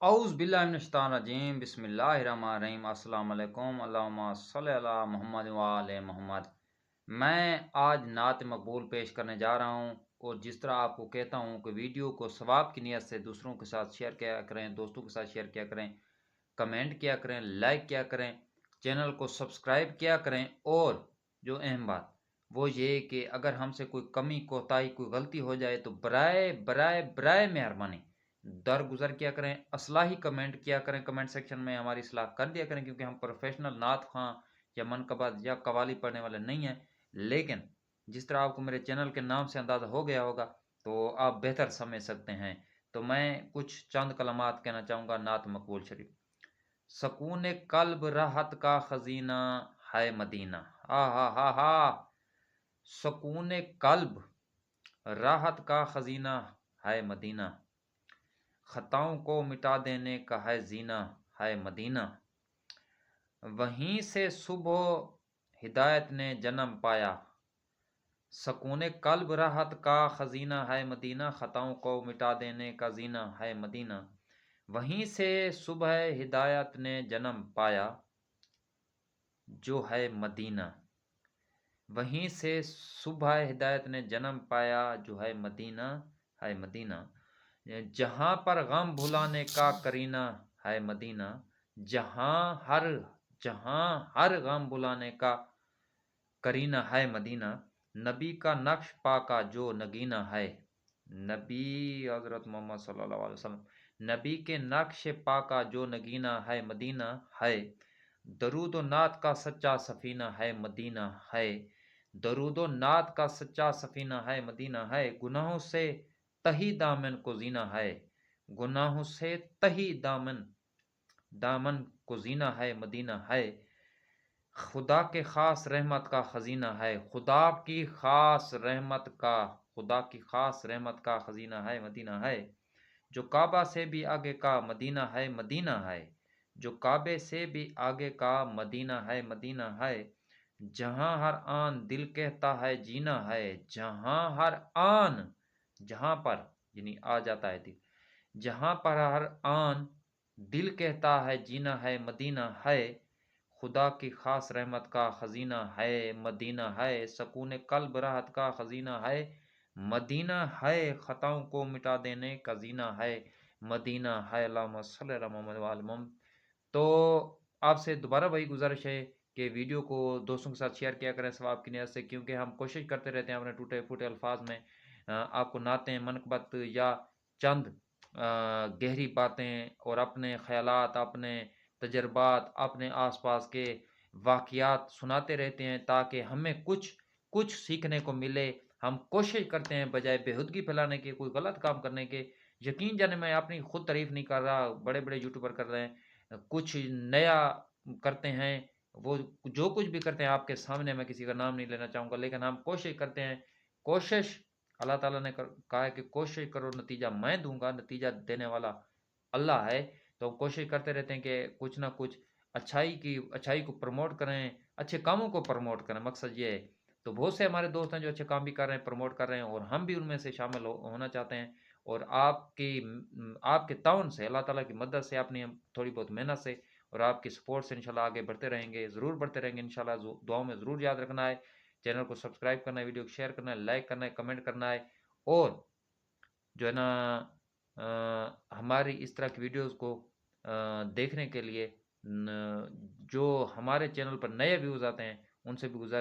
औज़ बिल्लाहि मिनश शैतानिर रजीम बिस्मिल्लाहिर्रहमानिर्रहीम अस्सलाम वालेकुम अल्लाहुम्मा सल्लि अला मुहम्मद व आले मोहम्मद। मैं आज नात मकबूल पेश करने जा रहा हूँ और जिस तरह आपको कहता हूँ कि वीडियो को सवाब की नीयत से दूसरों के साथ शेयर किया करें, दोस्तों के साथ शेयर किया करें, कमेंट किया करें, लाइक किया करें, चैनल को सब्सक्राइब किया करें। और जो अहम बात वो ये कि अगर हमसे कोई कमी कोताही कोई गलती हो जाए तो बराए बराए बराए मेहरबानी दरगुजर किया करें, असलाही कमेंट किया करें, कमेंट सेक्शन में हमारी इस्लाह कर दिया करें, क्योंकि हम प्रोफेशनल नात खां या मनकबत या कवाली पढ़ने वाले नहीं हैं। लेकिन जिस तरह आपको मेरे चैनल के नाम से अंदाज़ा हो गया होगा तो आप बेहतर समझ सकते हैं। तो मैं कुछ चंद कलमात कहना चाहूँगा नात मकबूल शरीफ। सकून कल्ब राहत का खजीना है मदीना। हा हा हा हा। सकून कल्ब राहत का खजीना है मदीना, खताओं को मिटा देने का है जीना है मदीना। वहीं से सुबह हिदायत ने जन्म पाया। सकून कल्ब राहत का खजीना है मदीना, खताओं को मिटा देने का जीना है मदीना। वहीं से सुबह हिदायत ने जन्म पाया जो है मदीना। वहीं से सुबह हिदायत ने जन्म पाया जो है मदीना है मदीना। जहाँ पर गम भुलाने का करीना है मदीना, जहाँ हर गम भुलाने का करीना है मदीना। नबी का नक्श पाका जो नगीना है, नबी हजरत मोहम्मद सल्लल्लाहु अलैहि वसल्लम नबी के नक्श पाका जो नगीना है मदीना है। दरूद नात का सच्चा सफीना है मदीना है, दरूद नात का सच्चा सफीना है मदीना है। गुनाहों से तही दामन को जीना है, गुनाहों से तही दामन दामन को जीना है मदीना है। खुदा के खास रहमत का खजीना है, खुदा की खास रहमत का खजीना है मदीना है। जो काबा से भी आगे का मदीना है मदीना है, जो काबे से भी आगे का मदीना है मदीना है। जहाँ हर आन दिल कहता है जीना है, जहाँ हर आन, जहाँ पर यानी आ जाता है दिल, जहाँ पर हर आन दिल कहता है जीना है मदीना है। खुदा की खास रहमत का खजीना है मदीना है, सकून कल्ब राहत का खजीना है मदीना है। खताओं को मिटा देने का जीना है मदीना है। अल्लाहुम्मा सल्लि अला मुहम्मद व आले मोहम्मद। तो आपसे दोबारा वही गुजारिश है कि वीडियो को दोस्तों के साथ शेयर किया करें सवाब की नियत से, क्योंकि हम कोशिश करते रहते हैं अपने टूटे फूटे अल्फाज में आपको नातें मनकबत या चंद गहरी बातें और अपने ख्यालात, अपने तजर्बात, अपने आसपास के वाक़यात सुनाते रहते हैं ताकि हमें कुछ कुछ सीखने को मिले। हम कोशिश करते हैं बजाय बेहुदगी फैलाने के, कोई गलत काम करने के। यकीन जाने मैं अपनी खुद तारीफ नहीं कर रहा, बड़े बड़े यूट्यूबर कर रहे हैं, कुछ नया करते हैं। वो जो कुछ भी करते हैं आपके सामने, मैं किसी का नाम नहीं लेना चाहूँगा, लेकिन हम कोशिश करते हैं। कोशिश अल्लाह ताला ने कहा है कि कोशिश करो नतीजा मैं दूंगा, नतीजा देने वाला अल्लाह है। तो हम कोशिश करते रहते हैं कि कुछ ना कुछ अच्छाई को प्रमोट करें, अच्छे कामों को प्रमोट करें, मकसद ये है। तो बहुत से हमारे दोस्त हैं जो अच्छे काम भी कर रहे हैं, प्रमोट कर रहे हैं, और हम भी उनमें से शामिल होना चाहते हैं। और आपके ताउन से, अल्लाह ताला की मदद से, अपनी थोड़ी बहुत मेहनत से और आपकी सपोर्ट से इंशाल्लाह आगे बढ़ते रहेंगे, ज़रूर बढ़ते रहेंगे इंशाल्लाह। दुआओं में ज़रूर याद रखना है, चैनल को सब्सक्राइब करना है, वीडियो को शेयर करना है, लाइक करना है, कमेंट करना है। और जो है ना हमारी इस तरह की वीडियोस को देखने के लिए जो हमारे चैनल पर नए व्यूज़ आते हैं उनसे भी गुजारिश